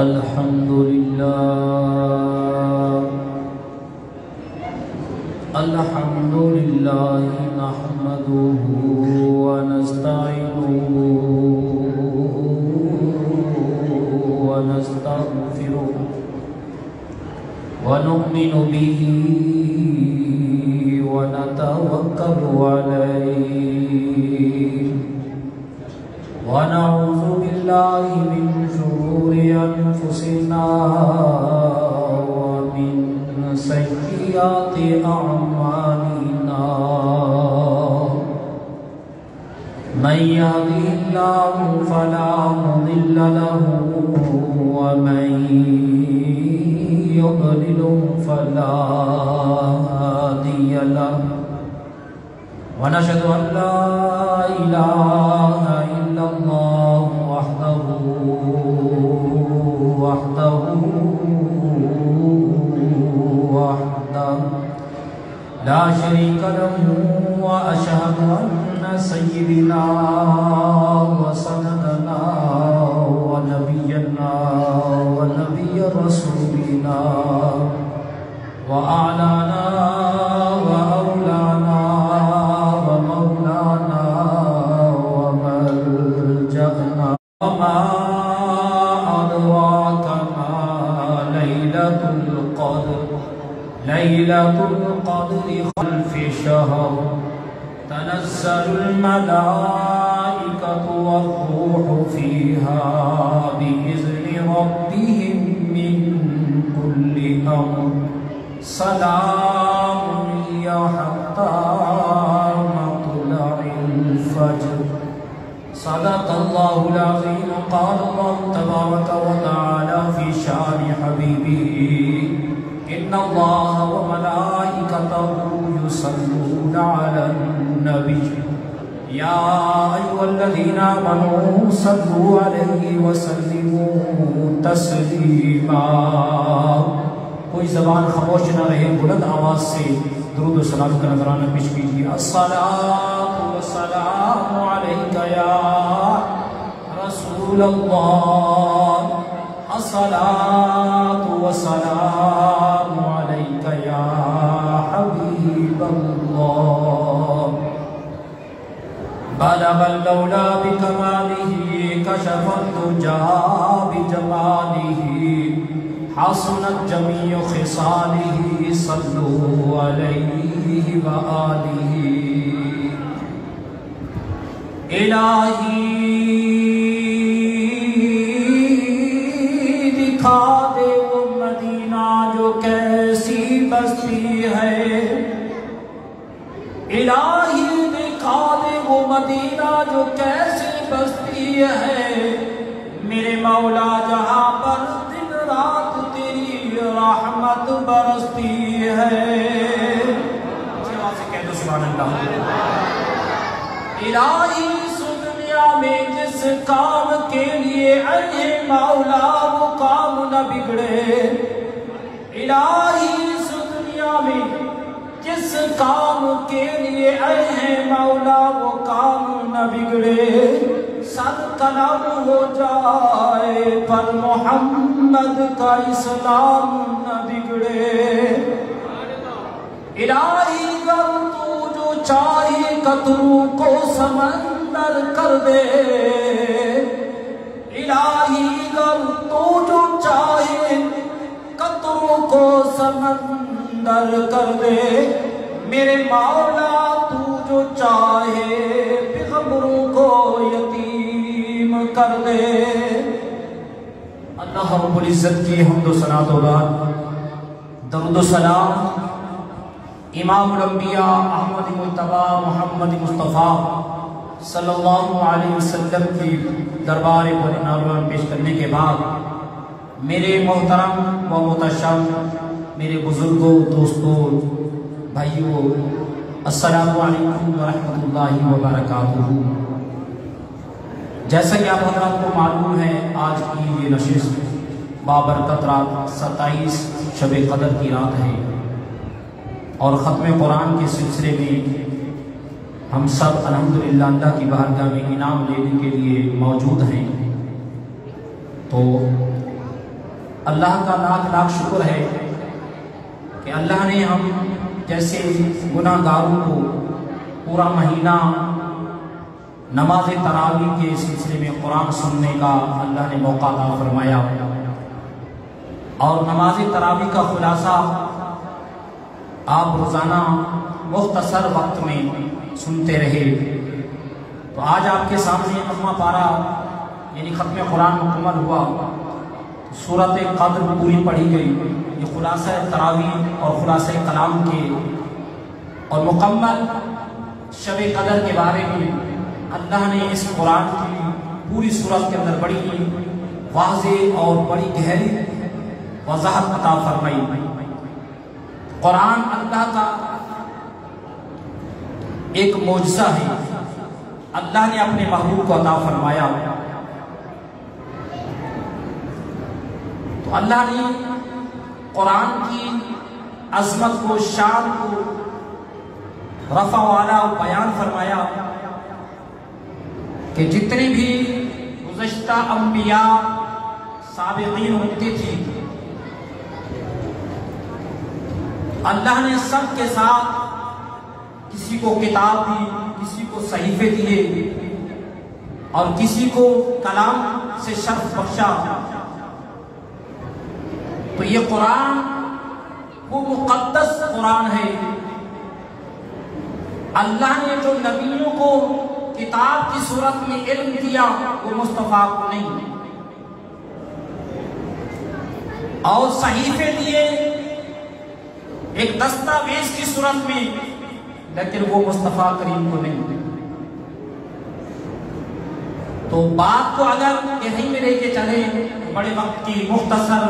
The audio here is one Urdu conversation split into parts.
الحمدللہ نحمده ونستعینه ونستغفره ونؤمن به ونتوکل علیہ ونعوذ باللہ من شرور انفسنا ومن سیئات اعمالنا من يهده الله فلا مضل له ومن يضلل فلا هادي له ونشهد أن لا إله إلا الله وحده لا شريك له وأشهد أن سيدنا وسندنا ونبينا ونبي رسولنا وأعلانا وأولانا ومولانا وملجأنا وما أدراك ما ليلة القدر ليلة القدر خلف شهر تنزل الملائكة والروح فيها بإذن ربهم من كل أمر سلام هي حتى مطلع الفجر صدق الله العظيم قال الله تبارك وتعالى في شان حبيبه إن الله وملائكته يصلون على النبي يا أيها الذين آمنوا صلوا عليه وسلموا تسليما کوئی زبان خاموش نہ رہے بلند آواز سے درود و سلام کا نذرانہ پیش کیجیے الصلاۃ والسلام علیک یا رسول اللہ الصلاۃ والسلام علیک یا حبیب اللہ بلغ اللولا بکمالہ کشف الدجا بجمالہ حسنت جمیع خصالہ صلو علیہ وآلہ الہی دکھا دے وہ مدینہ جو کیسی بستی ہے الہی دکھا دے وہ مدینہ جو کیسی بستی ہے میرے مولا جہاں پر دن رات تیری رحمت برستی ہے کہہ دو سبحان اللہ الہی اس دنیا میں جس کام کے لیے اے مولا وہ کام نہ بگڑے الہی اس دنیا میں جس کام کے لیے اے مولا وہ کام نہ بگڑے سر قلم ہو جائے پر محمد کا اسلام نہ بگڑے الہی گر تو جو چاہے قطروں کو سمندر کر دے الہی گر تو جو چاہے قطروں کو سمندر کر دے میرے مولا تو جو چاہے پیغمبروں کو یتیم کر دے اللہ رب العزت کی حمد و ثنا و بعد درود و سلام امام الانبیاء احمد مجتبی محمد مصطفیٰ صلی اللہ علیہ وسلم کی دربار پر نعران پیش کرنے کے بعد میرے محترم و محتشم میرے بزرگوں دوستوں بھائیوں السلام علیکم ورحمۃ اللہ وبرکاتہ جیسا کہ آپ حضرات کو معلوم ہے آج کی یہ نشست بابرکت رات 27 شب قدر کی رات ہے اور ختم قرآن کے سلسلے میں ہم سب الحمدللہ اللہ کی بارگاہ میں انعام لینے کے لیے موجود ہیں. تو اللہ کا لاکھ لاکھ شکر ہے کہ اللہ نے ہم جیسے گناہ گاروں کو پورا مہینہ نماز تراویح کے سلسلے میں قرآن سننے کا اللہ نے موقع عطا فرمایا، اور نماز تراویح کا خلاصہ آپ روزانہ مختصر وقت میں سنتے رہے۔ تو آج آپ کے سامنے اما پارہ یعنی ختم قرآن مکمل ہوا، سورۃ قدر پوری پڑھی گئی۔ یہ خلاصہ تراویح اور خلاصہ کلام کے اور مکمل شب قدر کے بارے میں اللہ نے اس قرآن کی پوری سورت کے اندر بڑی واضح اور بڑی گہری وضاحت عطا فرمائی۔ قرآن اللہ کا ایک معجزہ ہے، اللہ نے اپنے محبوب کو عطا فرمایا۔ تو اللہ نے قرآن کی عظمت کو، شان کو رفع والا بیان فرمایا کہ جتنے بھی گزشتہ انبیاء سابقین ہوتے تھے، اللہ نے سب کے ساتھ کسی کو کتاب دی، کسی کو صحیفے دیے اور کسی کو کلام سے شرف بخشا۔ تو یہ قرآن وہ مقدس قرآن ہے۔ اللہ نے جو نبیوں کو کتاب کی صورت میں علم دیا وہ مصطفیٰ کو نہیں، اور صحیفے دیے ایک دستاویز کی صورت میں، لیکن وہ مصطفیٰ کریم کو نہیں۔ تو بات کو اگر یہیں میں لے کے چلے، بڑے وقت کی مختصر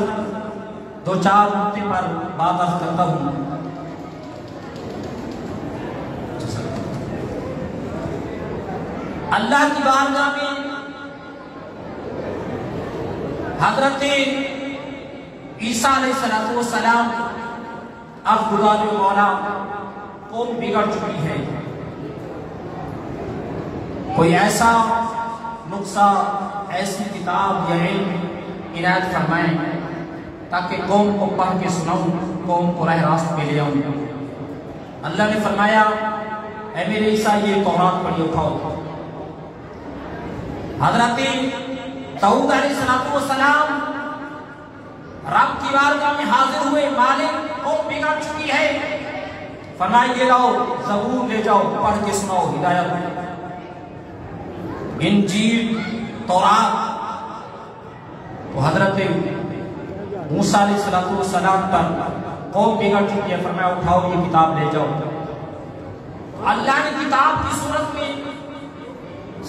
دو چار نقطے پر بات عرض کرتا ہوں۔ اللہ کی بارگاہ میں حضرت عیسیٰ علیہ السلام اب گزار مولا قوم بگڑ چکی ہے، کوئی ایسا نقصہ، ایسی کتاب یا علم عنایت فرمائیں تاکہ قوم کو پڑھ کے سناؤں، قوم کو راہ راست پہ لے آؤں۔ اللہ نے فرمایا اے میرے عیسیٰ یہ تورات پڑھی اٹھاؤ۔ حضرت داؤد علیہ السلام رب کی بارگاہ میں حاضر ہوئے، مالک قوم بگڑ چکی ہے، فرمایا یہ لاؤ زبور لے جاؤ، پڑھ کے سناؤ، ہدایت۔ انجیل، تورات۔ تو حضرت موسیٰ علیہ السلام پر قوم بگڑ چکی ہے، فرمایا اٹھاؤ یہ کتاب لے جاؤ۔ اللہ نے کتاب کی صورت میں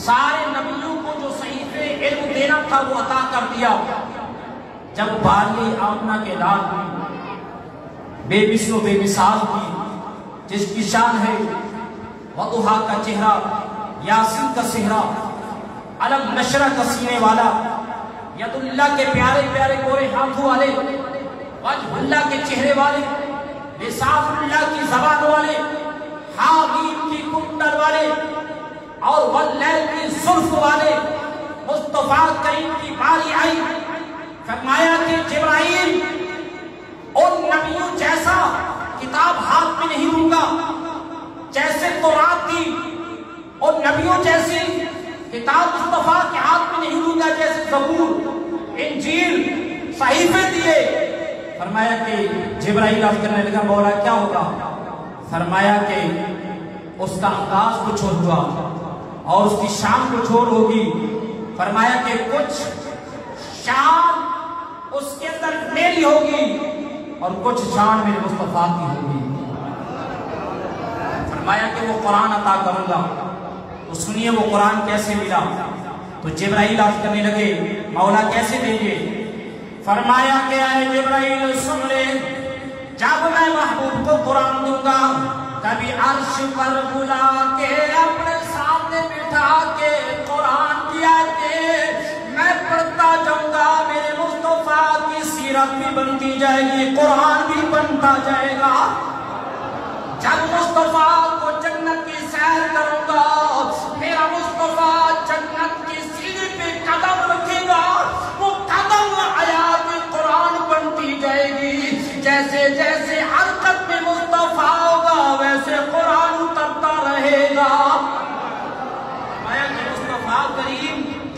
سارے نبیوں کو جو صحیفے علم دینا تھا وہ عطا کر دیا۔ جب بالی آمنہ کے لال بے مثل و بے مثال کی، جس کی شان ہے وضحیٰ کا چہرہ، یاسین کا صحرا، علم نشرہ کا سینے والا، ید اللہ کے پیارے پیارے گورے ہاتھوں والے، وجہ اللہ کے چہرے والے، لسان اللہ کی زبان والے، حامیم کی کنڈر والے، اور واللیل کی زلف والے، مصطفیٰ کریم کی باری آئی، فرمایا کہ جبرائیل ان نبیوں جیسا کتاب ہاتھ میں نہیں دوں گا، جیسے تورات دی ان نبیوں جیسی کتاب مصطفیٰ کے ہاتھ میں نہیں دوں گا، جیسے زبور، انجیل، صحیفے دیے۔ فرمایا کہ جبرائیل عرض کرنے لگا مولا کیا ہوگا؟ فرمایا کہ اس کا انداز کچھ اور ہوا اور اس کی شان کچھ اور ہوگی۔ فرمایا کہ کچھ شان اس کے اندر میری ہوگی اور کچھ شان میرے مصطفیٰ کی ہوگی۔ فرمایا کہ وہ قرآن عطا کروں گا۔ تو سنیے وہ قرآن کیسے ملا۔ تو جبرائیل عرض کرنے لگے مولا کیسے دیں گے؟ فرمایا کہ اے جبرائیل سن لے، جب میں محبوب کو قرآن دوں گا کبھی عرش پر بلا کے اپنے سامنے بٹھا کے قرآن کی آیتیں میں پڑھتا جاؤں گا، میرے مصطفیٰ کی سیرت بھی بنتی جائے گی، قرآن بھی بنتا جائے گا۔ جب مصطفیٰ کو جنت کی سیر کروں گا، میرا مصطفیٰ جنت کی سیڑھی پہ قدم رکھے گا، وہ قدم آیات قرآن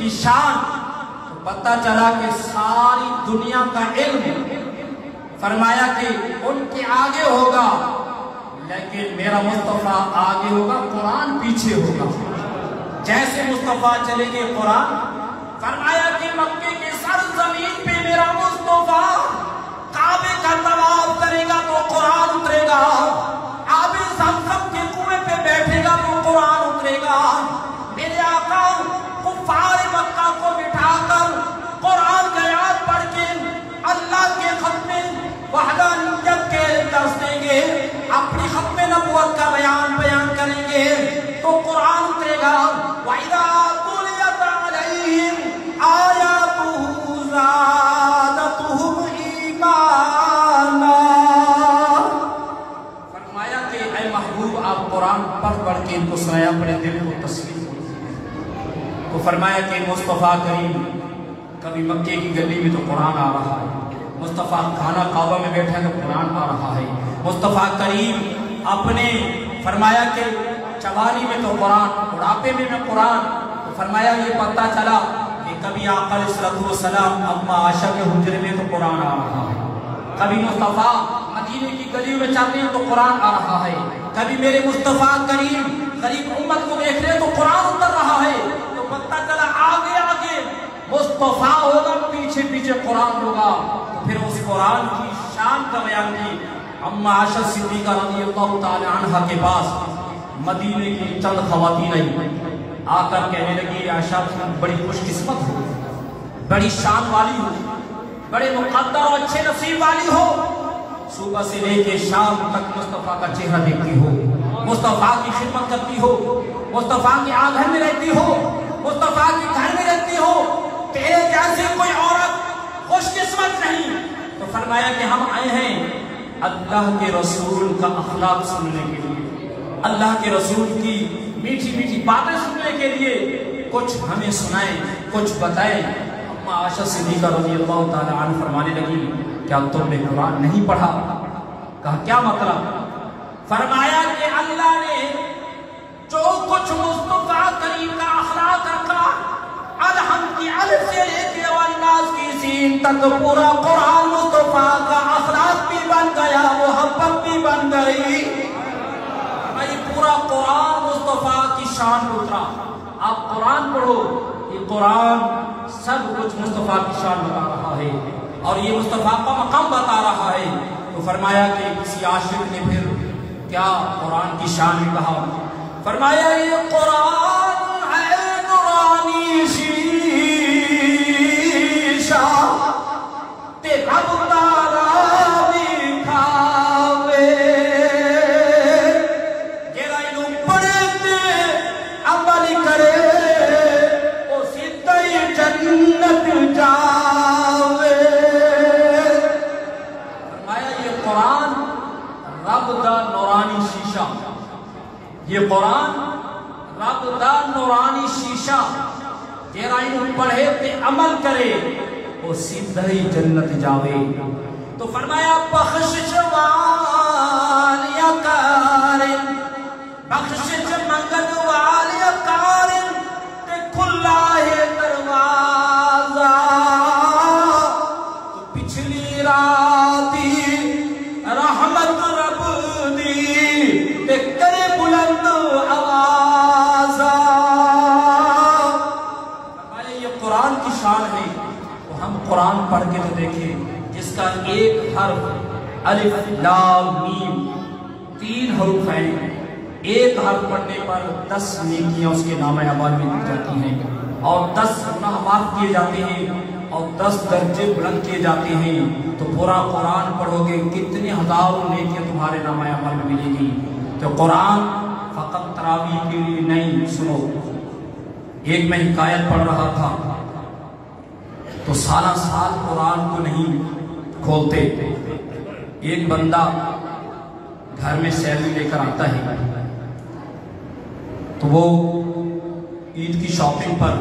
کی شان، تو پتہ چلا کہ ساری دنیا کا علم فرمایا کہ ان کے آگے ہوگا، لیکن میرا مصطفیٰ آگے ہوگا، قرآن پیچھے ہوگا۔ جیسے مصطفیٰ چلے گے قرآن، فرمایا کہ مکے کی سرزمین پہ میرا مصطفیٰ کعبے کا طواف کرے گا تو قرآن اترے گا، آب زمزم کے کنویں پہ بیٹھے گا تو قرآن اترے گا۔ میرے آقا کفار مکہ کو بٹھا کر قرآن کی آیات پڑھ کے اللہ کے ختم وحدانیت کے درس دیں گے، اپنی ختم نبوت کا بیان کریں گے تو قرآن اترے گا۔ وَإِذَا تُلِيَتْ عَلَيْهِمْ آيَاتُهُ زَادَتْهُمْ ایمانا۔ فرمایا کہ اے محبوب آپ قرآن پڑھ کے ان کو سنایا، اپنے دل کو تسلیم ہو۔ تو فرمایا کہ مصطفیٰ کریم کبھی مکے کی گلی میں تو قرآن آ رہا ہے، مصطفیٰ خانہ کعبہ میں بیٹھا تو قرآن آ رہا ہے، مصطفیٰ کریم اپنے فرمایا کہ جوانی میں تو قرآن، بڑھاپے میں قرآن۔ تو فرمایا یہ پتہ چلا کہ کبھی آقا علیہ السلام اما عائشہ کے حجرے میں تو قرآن آ رہا ہے، کبھی مصطفیٰ مدینے کی گلیوں میں چلتے ہیں تو قرآن آ رہا ہے، کبھی میرے مصطفیٰ کریم غریب امت کو دیکھ رہے ہیں تو قرآن اتر رہا ہے۔ تو پتہ چلا آگے آگے مصطفیٰ ہوگا، پیچھے پیچھے قرآن ہوگا۔ تو پھر اس قرآن کی شان کا بیان کی۔ اما عائشہ صدیقہ رضی اللہ تعالی عنہ کے پاس مدینے کی چند خواتین آئی، آ کر کہنے لگی عائشہ بڑی خوش قسمت ہو، بڑی شان والی ہو، بڑے مقدر اور اچھے نصیب والی ہو، صبح سے لے کے شام تک مصطفیٰ کا چہرہ دیکھتی ہو، مصطفیٰ کی خدمت کرتی ہو، مصطفیٰ کے آنگن میں رہتی ہو، مصطفیٰ کے گھر میں رہتی ہو، تیرے جیسے کوئی عورت خوش قسمت نہیں۔ تو فرمایا کہ ہم آئے ہیں اللہ کے رسول کا اخلاق سننے کے لیے، اللہ کے رسول کی میٹھی میٹھی باتیں سننے کے لیے، کچھ ہمیں سنائیں، کچھ بتائیں۔ اما عائشہ صدیقہ رضی اللہ تعالی عنہ فرمانے لگی کیا تم نے قرآن نہیں پڑھا؟ کہا کیا مطلب؟ فرمایا کہ اللہ نے جو کچھ مصطفیٰ کریم کا اخلاق رکھا، الحمد کی الف سے لے کے والناس کی سین تک پورا قرآن مصطفیٰ کا اخلاق بھی بن گیا، محبت بھی بن گئی۔ بھائی پورا قرآن مصطفیٰ کی شان اترا۔ آپ قرآن پڑھو، یہ قرآن سب کچھ مصطفیٰ کی شان بتا رہا ہے اور یہ مصطفیٰ کا مقام بتا رہا ہے۔ تو فرمایا کہ کسی عاشق نے پھر کیا قرآن کی شان میں کہا؟ فرمایا یہ قرآن ہے نورانی شیشہ تے رب تارا دکھاوے، جیڑا انہوں پڑھتے عمل کرے وہ سیدھا ہی جنت جاوے۔ فرمایا یہ قرآن رب دا نورانی شیشہ، یہ قرآن رب دا نورانی شیشہ، جیڑا انہوں پڑھے تے عمل کرے وہ سیدھا ہی جنت جاوے۔ تو فرمایا بخشش والیا کارن، بخشش منگن والیا کارن تے کھلا ہے دروازہ۔ تو پچھلی راتی رحمت رب دی تے کرے بلند آوازہ۔ فرمایا یہ قرآن کی شان ہے۔ تو ہم قرآن پڑھ کے تو دیکھیں جس کا ایک حرف الف لام میم 3 حروف ہیں، ایک حرف پڑھنے پر 10 نیکیاں اس کے نامہ اعمال میں دی جاتی ہیں اور 10 گناہ معاف کیے جاتے ہیں اور 10 درجے بلند کیے جاتے ہیں۔ تو پورا قرآن پڑھو گے کتنے ہزاروں نیکیاں تمہارے نامہ اعمال میں ملے گی۔ تو قرآن فقط تراویح کے لیے نہیں۔ سنو، ایک میں حکایت پڑھ رہا تھا تو سالہ سال قرآن کو نہیں کھولتے، ایک بندہ گھر میں سیلری لے کر آتا ہے تو وہ عید کی شاپنگ پر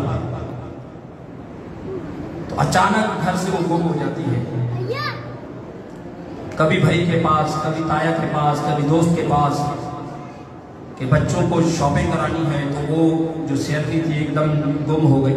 تو اچانک گھر سے وہ گم ہو جاتی ہے، کبھی بھائی کے پاس، کبھی تایا کے پاس، کبھی دوست کے پاس، کہ بچوں کو شاپنگ کرانی ہے، تو وہ جو سیلری تھی ایک دم گم ہو گئی۔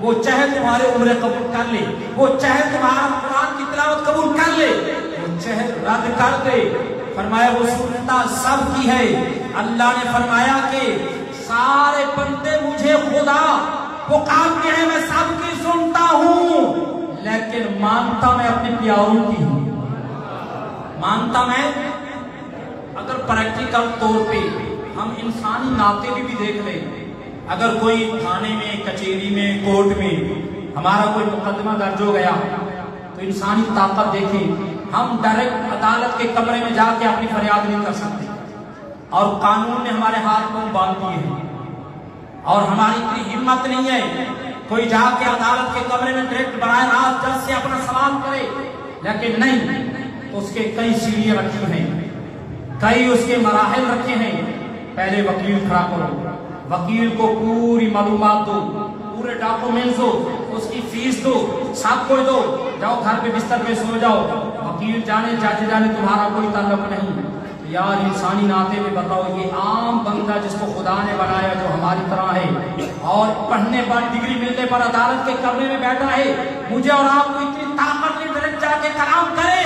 وہ چاہے تمہارے عمرے قبول کر لے، وہ چاہے تمہارا قرآن کی تلاوت قبول کر لے، وہ چاہے رد کر دے۔ فرمایا وہ سنتا سب کی ہے۔ اللہ نے فرمایا کہ سارے بندے مجھے خدا پکارتے ہیں، میں سب کی سنتا ہوں، لیکن مانتا میں اپنے پیاروں کی ہوں۔ مانتا میں، اگر پریکٹیکل طور پہ ہم انسانی ناطے بھی دیکھ لیں، اگر کوئی تھانے میں، کچہری میں، کورٹ میں ہمارا کوئی مقدمہ درج ہو گیا تو انسانی طاقت دیکھیں، ہم ڈائریکٹ عدالت کے کمرے میں جا کے اپنی فریاد نہیں کر سکتے، اور قانون نے ہمارے ہاتھ کو باندھ دیے ہیں، اور ہماری اتنی ہمت نہیں ہے کوئی جا کے عدالت کے کمرے میں ڈائریکٹ براہ راست جج سے اپنا سوال کرے۔ لیکن نہیں، اس کے کئی سیڑھیاں رکھی ہیں، کئی اس کے مراحل رکھے ہیں۔ پہلے وکیل کھڑا کرو، وکیل کو پوری معلومات دو، پورے ڈاکومنٹس دو، اس کی فیس دو، سب کچھ دو، جاؤ گھر پہ بستر پہ سو جاؤ، وکیل جانے جج جانے تمہارا کوئی تعلق نہیں۔ یار انسانی ناطے میں بتاؤ، یہ عام بندہ جس کو خدا نے بنایا جو ہماری طرح ہے، اور پڑھنے والی ڈگری ملنے پر عدالت کے کمرے میں بیٹھا ہے، مجھے اور آپ کو اتنی طاقت نہیں ڈائریکٹ جا کے کلام کرے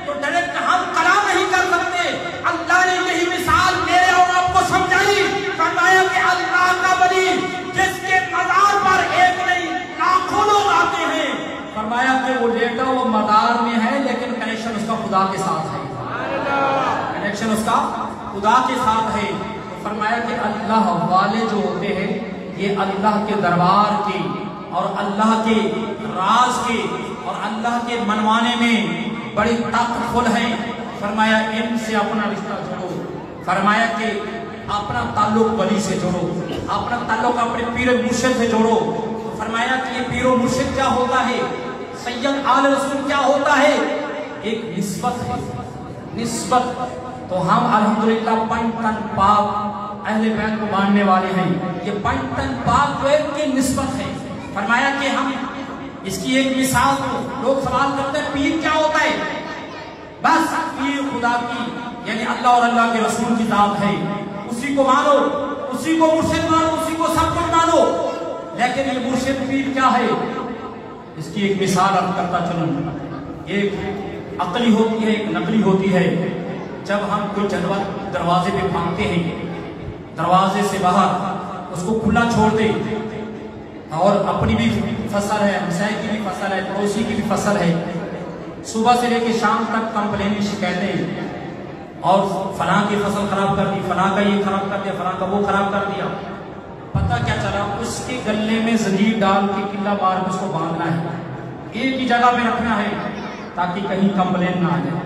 تو ڈائریکٹ ہم کلام نہیں کر سکتے۔ اللہ نے یہی مثال میرے اور آپ کو سمجھائی، فرمایا کہ اللہ کا ولی جس کے مزار پر ایک نہیں لاکھوں لوگ آتے ہیں، فرمایا کہ وہ لیٹا وہ مزار میں ہے لیکن کنیکشن اس کا خدا کے ساتھ ہے، کنیکشن اس کا خدا کے ساتھ ہے۔ تو فرمایا کہ اللہ والے جو ہوتے ہیں یہ اللہ کے دربار کے اور اللہ کے راز کے اور اللہ کے منوانے میں بڑی طاقتفل ہیں۔ فرمایا ان سے اپنا رشتہ جوڑو، فرمایا کہ اپنا تعلق ولی سے جوڑو، اپنا تعلق اپنے پیر مرشد سے جوڑو۔ فرمایا کہ یہ پیر و مرشد کیا ہوتا ہے، سید آل رسول کیا ہوتا ہے، ایک نسبت ہے، نسبت۔ تو ہم الحمدللہ پنجتن پاک اہل بیت کو ماننے والے ہیں، یہ پنجتن پاک جو ایک کی نسبت ہے۔ فرمایا کہ ہم اس کی ایک مثال کو لوگ سوال کرتے ہیں پیر کیا ہوتا ہے، بس پیر خدا کی یعنی اللہ اور اللہ کے رسول کی ذات ہے، اسی کو مانو، اسی کو مرشد مانو، اسی کو سب کچھ مانو۔ لیکن یہ مرشد پیر کیا ہے، اس کی ایک مثال عرض کرتا چلوں، ایک عقلی ہوتی ہے ایک نقلی ہوتی ہے۔ جب ہم کوئی جانور دروازے پہ پھانکتے ہیں، دروازے سے باہر اس کو کھلا چھوڑ دیں، اور اپنی بھی فصل ہے، ہمسائے کی بھی فصل ہے، پڑوسی کی بھی فصل ہے، صبح سے لے کے شام تک کمپلین شکایتیں، اور فلاں کی فصل خراب کر دی، فلاں کا یہ خراب کر دیا، فلاں کا وہ خراب کر دیا، پتہ کیا چلا، اس کے گلے میں زنجیر ڈال کے قلعہ مار کے اس کو باندھنا ہے، ایک ہی جگہ میں رکھنا ہے تاکہ کہیں کمپلین نہ آ جائے،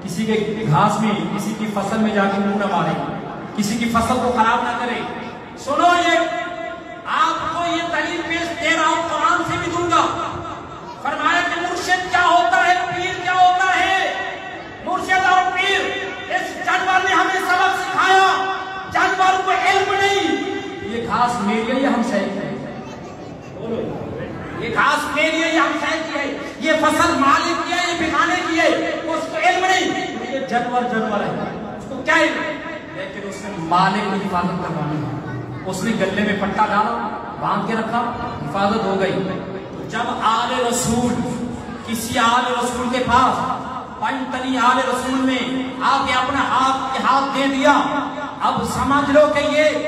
کسی کے گھاس میں کسی کی فصل میں جا کے منہ نہ مارے، کسی کی فصل کو خراب نہ کرے۔ سنو، یہ آپ کو یہ دلیل پیش دے رہا ہوں، قرآن سے بھی دوں گا۔ فرمایا کہ مرشد کیا ہوتا ہے، پیر کیا ہوتا ہے۔ مرشد اور پیر، اس جانور نے ہمیں سبق سکھایا، جانور کو علم نہیں، یہ گھاس میری ہے یہ ہمسائے کی ہے، یہ گھاس میری ہے یہ ہمسائے کی ہے، یہ فصل مالک کی ہے یہ بھگانے کی ہے، اس کو علم نہیں، یہ جانور ہے، اس کو کیا علم، لیکن اس نے مالک کی حفاظت کروانی ہے، اس نے گلے میں پٹا ڈالا، باندھ کے رکھا، حفاظت ہو گئی۔ جب آل رسول کسی آل رسول کے پاس پنجتنی آل رسول میں آپ نے اپنا ہاتھ دے دیا، اب سمجھ لو کہ یہ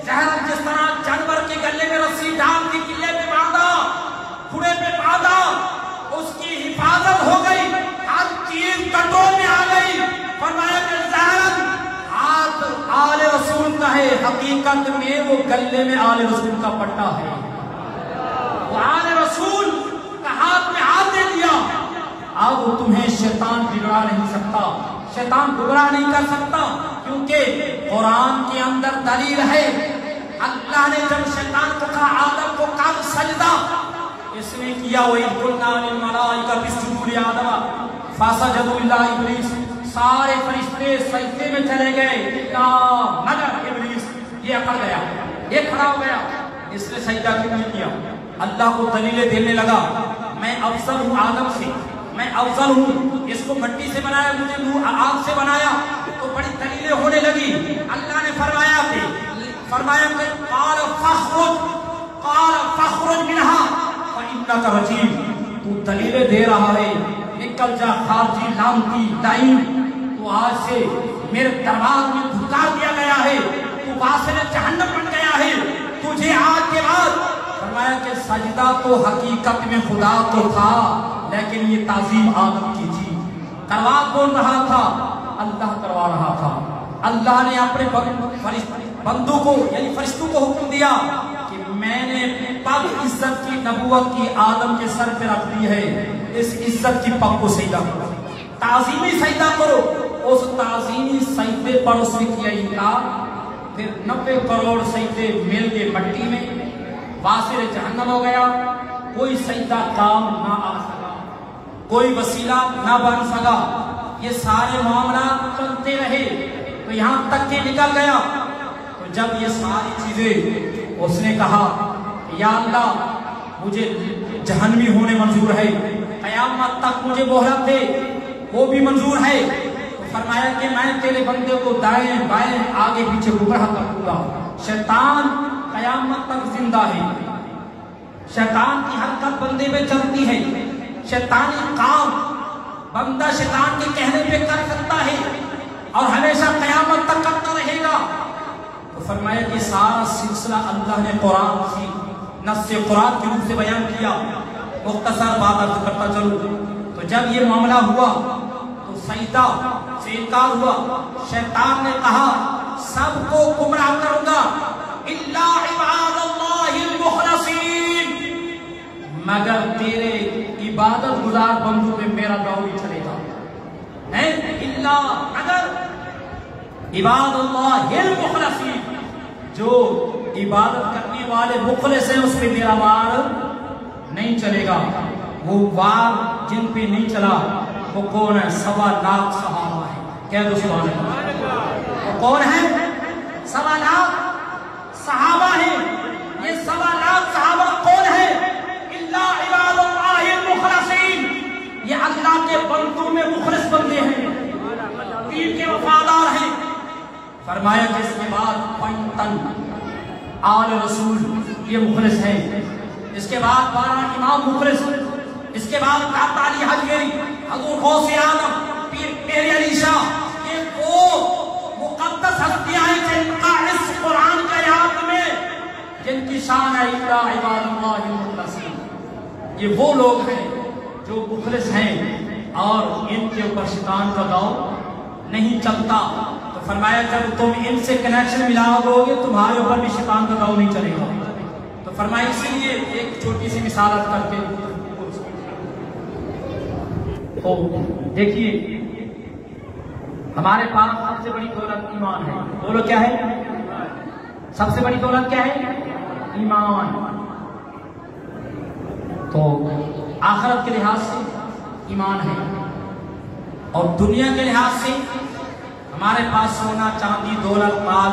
زہر جس طرح جانور کے گلے میں رسی ڈال کے قلعے پہ باندھا، کھڑے پہ باندھا، اس کی حفاظت ہو گئی، ہر چیز کنٹرول میں آ گئی۔ فرمایا کہ زہر ہاتھ آل رسول کا ہے، حقیقت میں وہ گلے میں آل رسول کا پٹا ہے، وہ آل رسول کا ہاتھ میں ہاتھ دے دیا۔ اب تمہیں شیطان بگڑا نہیں سکتا، شیطان گمراہ نہیں کر سکتا، کیونکہ قرآن کے اندر دلیل ہے۔ اللہ نے جب شیطان کو کہا آدم کو کر سجدہ، اس نے کیا، وَإِذْ قُلْنَا لِلْمَلَائِكَةِ اسْجُدُوا لِآدَمَ فَسَجَدُوا إِلَّا إِبْلِيسَ، سارے فرشتے سجدے میں چلے گئے مگر ابلیس یہ اکڑ گیا، یہ کھڑا ہو گیا، اس نے سجدہ کیوں نہیں کیا؟ اللہ کو دلیلیں دینے لگا، میں افضل ہوں آدم سے، میں افضل ہوں، اس کو مٹی سے بنایا، مجھے آگ سے بنایا، تو بڑی دلیلیں ہونے لگی۔ اللہ نے فرمایا کہ قال فاخرج، قال فاخرج منها فإنك رجيم. تو دلیلیں دے رہا ہے نکل جا خارجی لعنتی لعین، تو آج سے میرے دربار میں دھکار دیا گیا ہے، تو واصل جہنم بن گیا ہے تجھے آج کے بعد. فرمایا کہ سجدہ تو حقیقت میں خدا کو تھا لیکن یہ تعظیم آدم کی تھی. کروا کون رہا تھا؟ اللہ کروا رہا تھا. اللہ نے اپنے بندوں کو یعنی فرشتوں کو حکم دیا کہ میں نے پگ عزت کی نبوت کی آدم کے سر پہ رکھ دی ہے، اس عزت کی پگ کو سجدہ کرو، تعظیمی سجدہ کرو. اس تعظیمی سجدے پر اس نے کیا انکار. پھر 90 کروڑ سجدے مل کے مٹی میں واصل جہنم ہو گیا. کوئی سجدہ کام نہ آ سکا، کوئی وسیلہ نہ بن سکا. یہ سارے معاملات چلتے رہے تو یہاں تک کہ نکل گیا. تو جب یہ ساری چیزیں اس نے کہا یا اللہ مجھے جہنمی ہونے منظور ہے، قیامت تک مجھے مہلت دے، وہ بھی منظور ہے. تو فرمایا کہ میں تیرے بندے کو دائیں بائیں آگے پیچھے گمراہ کر دوں گا. شیطان قیامت تک زندہ ہے، شیطان کی حرکت بندے پہ چلتی ہے، شیطانی کام بندہ شیطان کے کہنے پہ کر سکتا ہے اور ہمیشہ قیامت تک کرتا رہے گا. تو فرمایا کہ سارا سلسلہ اللہ نے قرآن کی نص قرآن کے روپ سے بیان کیا. مختصر بات عرض کرتا چلوں. تو جب یہ معاملہ ہوا تو سجدہ سے انکار ہوا. شیطان نے کہا سب کو گمراہ کروں گا الا عباد اللہ المخلصین، مگر تیرے عبادت گزار بندوں پہ میرا دور ہی چلے گا. الا اگر عباد اللہ المخلصین، جو عبادت کرنے والے مخلص ہیں اس پہ میرا وار نہیں چلے گا. وہ وار جن پہ نہیں چلا وہ کون ہے؟ 1.25 صحابہ ہے. کہہ دو سبحان اللہ. وہ کون ہے؟ 1.25 صحابہ ہیں. یہ 1.25 صحابہ کون ہے؟ الا عباد اللہ المخلصین، یہ اللہ کے بندوں میں مخلص بندے ہیں، دین کے وفادار ہیں. فرمایا کہ اس کے بعد پنتن آل رسول یہ مخلص ہیں، اس کے بعد 12 امام مخلص، اس کے بعد داتا علی حجویری، حضور غوث اعظم، پیر میرے علی شاہ، یہ وہ مقدس ہستیاں ہیں جن کا اس قرآن کا یاد میں جن کی شان ہے الا عباد اللہ المخلصین. یہ وہ لوگ ہیں جو مخلص ہیں اور ان کے اوپر شیطان کا دور نہیں چلتا. تو فرمایا جب تم ان سے کنیکشن ملا دو گے تمہارے اوپر بھی شیطان کا دور نہیں چلے گا. تو فرمایا اسی لیے ایک چھوٹی سی مثال کر کے تو دیکھیے ہمارے پاس سب سے بڑی دولت ایمان ہے. بولو کیا ہے؟ سب سے بڑی دولت کیا ہے؟ ایمان. تو آخرت کے لحاظ سے ایمان ہے اور دنیا کے لحاظ سے ہمارے پاس سونا چاندی دولت مال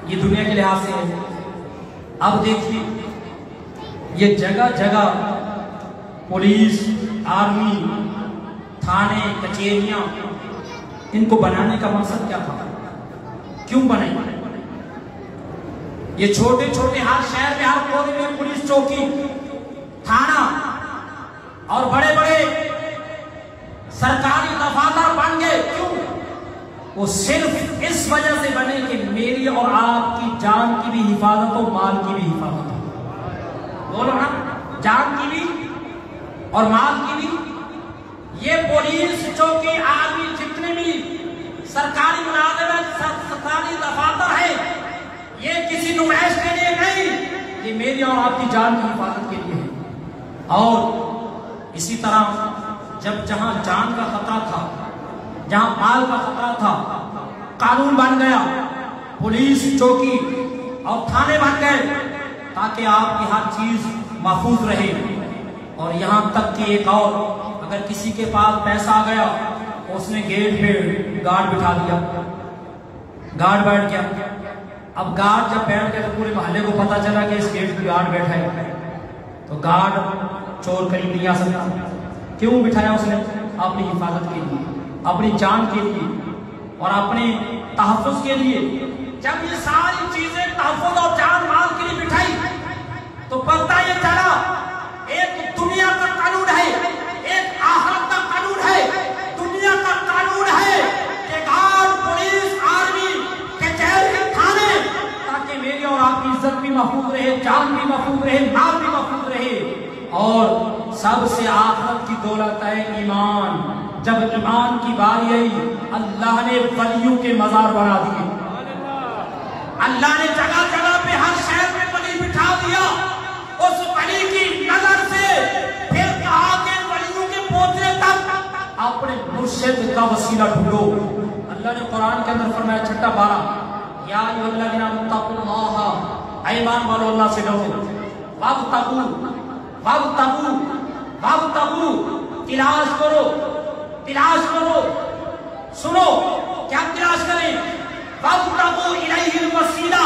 یہ دنیا کے لحاظ سے ہے. اب دیکھیے یہ جگہ جگہ پولیس، آرمی، تھانے، کچہریاں، ان کو بنانے کا مقصد کیا تھا؟ کیوں بنے؟ یہ چھوٹے چھوٹے ہر شہر میں ہر کونے میں پولیس چوکی، تھانہ اور بڑے بڑے سرکاری دفاتر بن گئے. کیوں؟ وہ صرف اس وجہ سے بنے کہ میری اور آپ کی جان کی بھی حفاظت ہو، مال کی بھی حفاظت ہو. بولو نا، جان کی بھی اور مال کی بھی. یہ پولیس چوکی، آرمی، جتنے بھی سرکاری ملازمت، سرکاری دفاتر ہے، یہ کسی نمائش کے لیے نہیں، یہ میری اور آپ کی جان کی حفاظت کے لیے ہے. اور اسی طرح جب جہاں جان کا خطرہ تھا، جہاں مال کا خطرہ تھا، قانون بن گیا، پولیس چوکی اور تھانے بن گئے تاکہ آپ کی ہر چیز محفوظ رہے. اور یہاں تک کہ ایک اور اگر کسی کے پاس پیسہ آ گیا اس نے گیٹ پہ گارڈ بٹھا دیا، گارڈ بیٹھ گیا. اب گارڈ جب بیٹھ گیا تو پورے محلے کو پتا چلا کہ اس گیٹ پہ گارڈ بیٹھا ہے. تو گارڈ چور قریب نہیں آ سکتا. کیوں بٹھایا اس نے؟ اپنی حفاظت کے لیے، اپنی جان کے لیے اور اپنے تحفظ کے لیے. جب یہ ساری چیزیں تحفظ اور جان مال کے لیے بٹھائی تو پتہ یہ چلا ایک دنیا کا قانون ہے، ایک آخرت کا قانون ہے۔ دنیا کا قانون ہے کہ گارڈ، پولیس، آرمی کے جیل کے کھانے تاکہ میری اور آپ کی عزت بھی محفوظ رہے، جان بھی محفوظ رہے، مال بھی محفوظ رہے۔ اور سب سے آخرت کی دولت ہے ایمان۔ جب ایمان کی باری آئی اللہ نے ولیوں کے مزار بنا دیے، اللہ نے جگہ جگہ پہ ہر شہر میں ولی بٹھا دیا۔ اس ولی کی نظر سے پھر کہا کہ ولیوں کے پہنچنے تک اپنے مرشد کا وسیلہ ڈھونڈو۔ اللہ نے قرآن کے اندر فرمایا 6:12 یا ایھا الذین آمنوا اتقوا اللہ، اے ایمان والو اللہ سے ڈرو، وابتغوا وابتغوا وابتغوا، تلاش کرو تلاش کرو۔ سنو کیا تلاش کریں؟ وابتغوا الیہ الوسیلہ،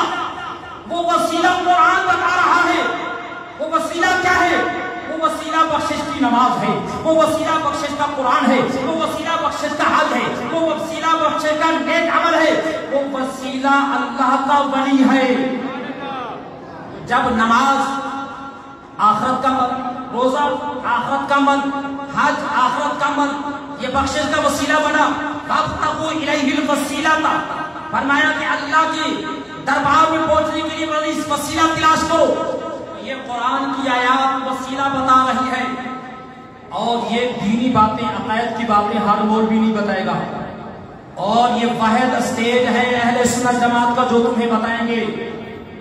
وہ وسیلہ قرآن بتا رہا ہے۔ وہ وسیلہ کیا ہے؟ وہ وسیلہ بخشش کی نماز ہے، وہ وسیلہ بخشش کا قرآن ہے، وہ وسیلہ بخشش کا حج ہے، وہ وسیلہ بخشش کا نیک عمل ہے، وہ وسیلہ اللہ کا ولی ہے۔ جب نماز آخرت کا من، روزہ آخرت کا من، حج آخرت کا من، یہ بخشش کا وسیلہ بنا۔ وابتغوا الیہ الوسیلہ، فرمایا کہ اللہ کی دربار میں پہنچنے کے لیے وسیلہ تلاش کرو۔ یہ قرآن کی آیات وسیلہ بتا رہی ہے، اور یہ دینی باتیں، عقائد کی باتیں ہر مولوی نہیں بتائے گا، اور یہ واحد اسٹیج ہے اہل سنت جماعت کا جو تمہیں بتائیں گے۔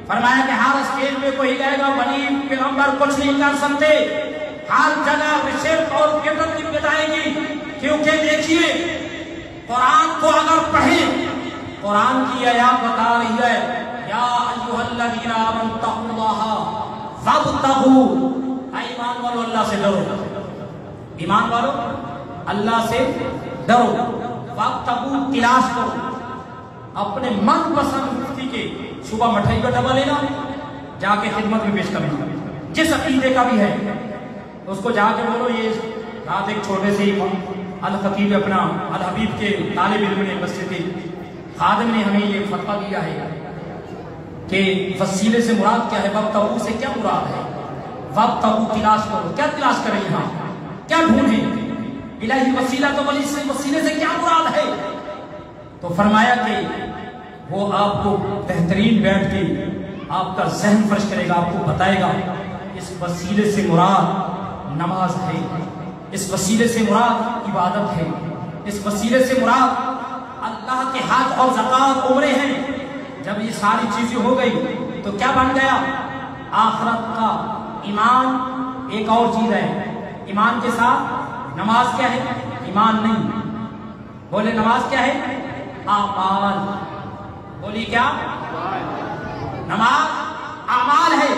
فرمایا کہ ہر اسٹیج میں کوئی کہے گا ولی پیغمبر کچھ نہیں کر سکتے، ہر جگہ شرک اور بدعت کی بتائے گی۔ کیونکہ دیکھیے قرآن کو اگر پڑھیں، قرآن کی آیات بتا رہی ہے یا ایھا الذین آمنوا اتقوا اللہ وابتغوا، ایمان والو اللہ سے ڈرو، ایمان والو اللہ سے ڈرو، وابتغوا تلاش کرو اپنے من پسند مفتی کے۔ صبح مٹھائی کا ڈبہ لینا، جا کے خدمت میں پیش کرنا، جس عقیدے کا بھی ہے اس کو جا کے بولو۔ یہ رات ایک چھوٹے سے الخطیب اپنا الحبیب کے طالب علم نے، مسجد کے خادم نے ہمیں یہ فتویٰ دیا ہے کہ وسیلے سے مراد کیا ہے، وابتغوا سے کیا مراد ہے؟ وابتغوا تلاش کرو، کیا تلاش کریں یہاں، کیا ڈھونڈیں؟ الہی وسیلہ تو ولی سے، وسیلے سے کیا مراد ہے؟ تو فرمایا کہ وہ آپ کو بہترین بیٹھ کے آپ کا ذہن فرش کرے گا، آپ کو بتائے گا اس وسیلے سے مراد نماز ہے، اس وسیلے سے مراد عبادت ہے، اس وسیلے سے مراد اللہ کے حج اور زکوٰۃ عمرے ہیں۔ جب یہ ساری چیزیں ہو گئی تو کیا بن گیا؟ آخرت کا ایمان ایک اور چیز ہے، ایمان کے ساتھ نماز کیا ہے؟ ایمان نہیں، بولے نماز کیا ہے؟ اعمال، بولی کیا؟ نماز اعمال ہے،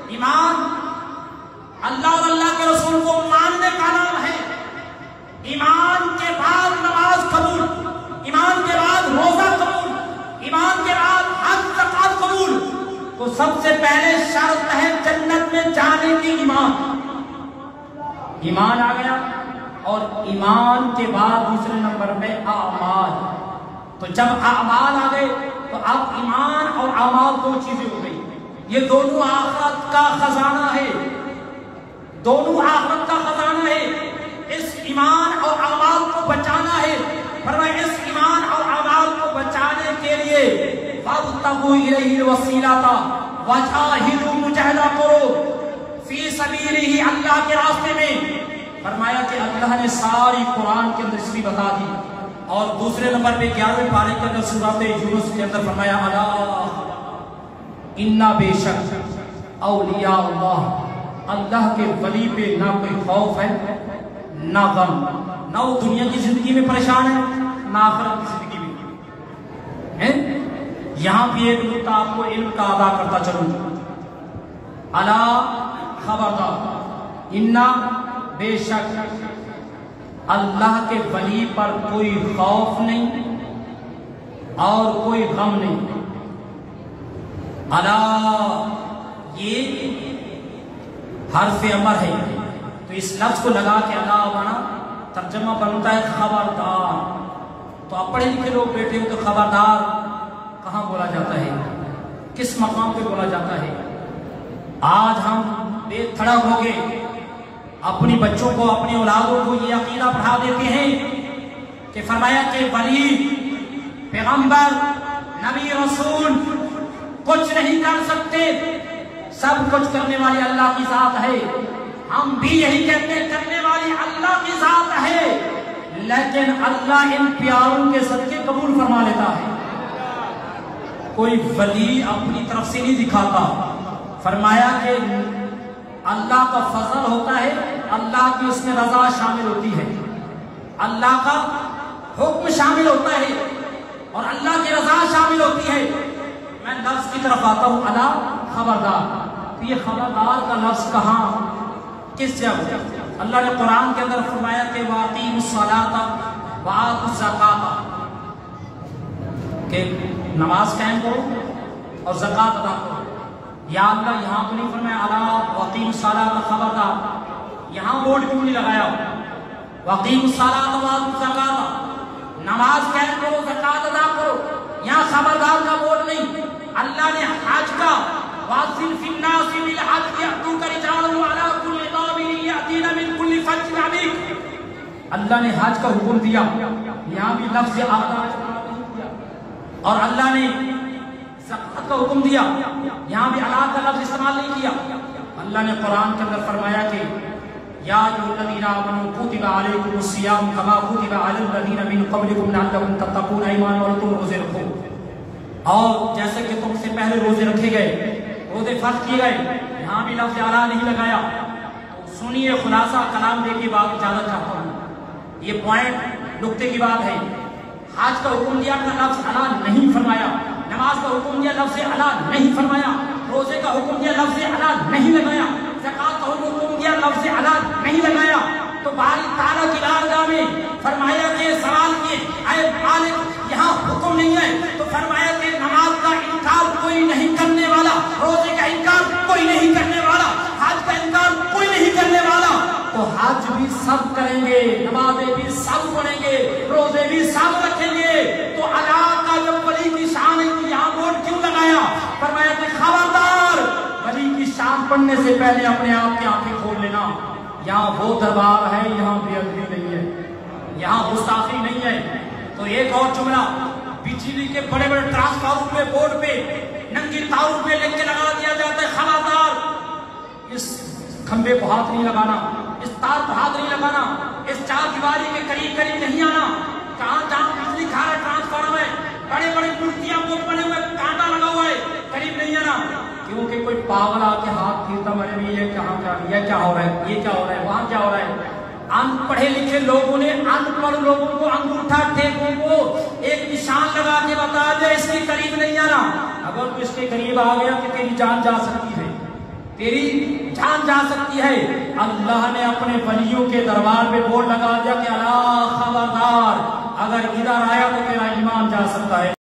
ایمان اللہ اور اللہ کے رسول کو ماننے کا نام ہے۔ ایمان کے بعد نماز قبول، ایمان کے بعد روزہ قبول، ایمان کے بعد حج زکوٰۃ قبول۔ تو سب سے پہلے شرط ہے جنت میں جانے کی ایمان۔ ایمان آ گیا، اور ایمان کے بعد دوسرے نمبر پہ اعمال۔ تو جب اعمال آ گئے تو اب ایمان اور اعمال دو چیزیں ہو گئی۔ یہ دونوں آخرت کا خزانہ ہے، دونوں آخرت کا خزانہ ہے۔ اس ایمان اور اعمال کو بچانا ہے، فرمایا اس ایمان اور اعمال کو بچانے کے لیے وابتغوا الیہ الوسیلۃ وجاہدوا، مجاہدہ کرو فی سبیلہ، اللہ کے راستے میں۔ فرمایا کہ اللہ نے ساری قرآن کے اندر اس لیے بتا دی، اور دوسرے نمبر پہ 11ویں پارے کے اندر سورۃ یونس کے اندر فرمایا الا انا، بے شک اولیاء اللہ، اللہ کے ولی پہ نہ کوئی خوف ہے نہ غم، نہ وہ دنیا کی زندگی میں پریشان ہے نہ آخرت کی زندگی میں۔ یہاں بھی ایک نقطہ آپ کو علم کا ادا کرتا چلوں، الا خبردار، انا بے شک اللہ کے ولی پر کوئی خوف نہیں اور کوئی غم نہیں۔ الا یہ حرف امر ہے، تو اس لفظ کو لگا کے الا بنا، ترجمہ بنتا ہے خبردار۔ تو آپ پڑھے لکھے لوگ بیٹھے ہو تو خبردار کہاں بولا جاتا ہے، کس مقام پہ بولا جاتا ہے؟ آج ہم بے دھڑک ہو کے اپنی بچوں کو اپنی اولادوں کو یہ عقیدہ پڑھا دیتے ہیں کہ فرمایا کہ ولی پیغمبر نبی رسول کچھ نہیں کر سکتے، سب کچھ کرنے والی اللہ کی ذات ہے۔ ہم بھی یہی کہتے ہیں کرنے والی اللہ کی ذات ہے، لیکن اللہ ان پیاروں کے صدقے قبول فرما لیتا ہے۔ کوئی ولی اپنی طرف سے نہیں دکھاتا، فرمایا کہ اللہ کا فضل ہوتا ہے، اللہ کی اس میں رضا شامل ہوتی ہے، اللہ کا حکم شامل ہوتا ہے اور اللہ کی رضا شامل ہوتی ہے۔ میں لفظ کی طرف آتا ہوں، الا خبردار۔ تو یہ خبردار کا لفظ کہاں کس جگہ؟ اللہ نے قرآن کے اندر فرمایا کہ وَأَقِیمُوا الصَّلَاةَ وَآتُوا الزَّکَاةَ، کہ نماز قائم کرو اور زکوٰۃ ادا کرو۔ یا اللہ یہاں تو نہیں فرمایا الا وَأَقِیمُوا الصَّلَاةَ خبردار، یہاں بورڈ کیوں نہیں لگایا وَأَقِیمُوا الصَّلَاةَ وَآتُوا الزَّکَاةَ، نماز قائم کرو زکوٰۃ ادا کرو، یہاں خبردار کا بورڈ نہیں۔ اللہ نے حج کا وَأَذِّنْ فِي النَّاسِ بِالْحَجِّ يَأْتُوكَ رِجَالًا وَعَلَىٰ كُلِّ ضَامِرٍ يَأْتِينَ مِنْ كُلِّ فَجٍّ عَمِيقٍ، اللہ نے حج کا حکم دیا، یہاں بھی لفظ آتا ہے، اور اللہ نے زکوٰۃ کا حکم دیا، یہاں بھی اللہ کا لفظ استعمال نہیں کیا۔ اللہ نے قرآن کے اندر فرمایا کہ یا ایھا الذین آمنوا کتب علیکم الصیام کما کتب علی الذین من قبلکم لعلکم تتقون، ایمان والو تم روزے رکھو، اور جیسے کہ تم سے پہلے روزے رکھے گئے، روزے فرض کیے گئے، یہاں بھی لفظ اعلیٰ نہیں لگایا۔ تو سنیے خلاصہ کلام دے کے بعد اجازت چاہتا ہوں، یہ پوائنٹ نقطے کی بات ہے۔ حج کا حکم دیا کا لفظ اعلیٰ نہیں فرمایا، نماز کا حکم دیا لفظ اعلیٰ نہیں فرمایا، روزے کا حکم دیا لفظ اعلیٰ نہیں لگایا، زکوٰۃ کا حکم دیا لفظ اعلیٰ نہیں لگایا۔ تو باری تعالیٰ کی بارگاہ میں فرمایا کہ سوال کیے اے مالک یہاں حکم نہیں ہے، تو فرمایا کہ نماز کا انکار کوئی نہیں کرنے والا، روزے کا انکار کوئی نہیں کرنے والا، حج کا انکار کوئی نہیں کرنے والا۔ تو حج بھی سب کریں گے، نمازیں بھی سب پڑھیں گے، روزے بھی سب رکھیں گے۔ تو اللہ کا جب ولی کی شان ہے تو یہاں بورڈ کیوں لگایا؟ فرمایا کہ خبردار، ولی کی شان پڑھنے سے پہلے اپنے آپ کی آنکھیں کھول لینا، یہاں وہ دربار ہے، یہاں بے ادبی نہیں ہے، یہاں گستاخی نہیں ہے۔ تو ایک اور جملہ، بجلی کے بڑے بڑے ٹرانسفارمر پہ بورڈ پہ ننگی تاروں پہ لکھ کے لگا دیا جاتا ہے خبردار، اس کھمبے کو ہاتھ نہیں لگانا، اس تار کو ہاتھ نہیں لگانا، اس چار دیواری کے قریب نہیں آنا۔ جہاں بجلی کھا رہا ٹرانسفارمر ہے، بڑے بڑے مورتیاں بنے ہوئے، کانٹا لگا ہوا ہے، قریب نہیں آنا، کیونکہ کوئی پاگل آ کے ہاتھ پھیرتا مرے بھی یہ کیا ہو رہا ہے، یہ کیا ہو رہا ہے، وہاں کیا ہو رہا ہے۔ ان پڑھے لکھے لوگوں نے ان پڑھ لوگوں کو انگوٹھا ٹیکوں کو ایک نشان لگا کے بتا دیا اس کے قریب نہیں آنا، اگر تو اس کے قریب آ گیا تو تیری جان جا سکتی ہے، تیری جان جا سکتی ہے۔ اللہ نے اپنے ولیوں کے دربار پہ بورڈ لگا دیا کہ اللہ خبردار، اگر ادھر آیا تو تیرا ایمان جا سکتا ہے۔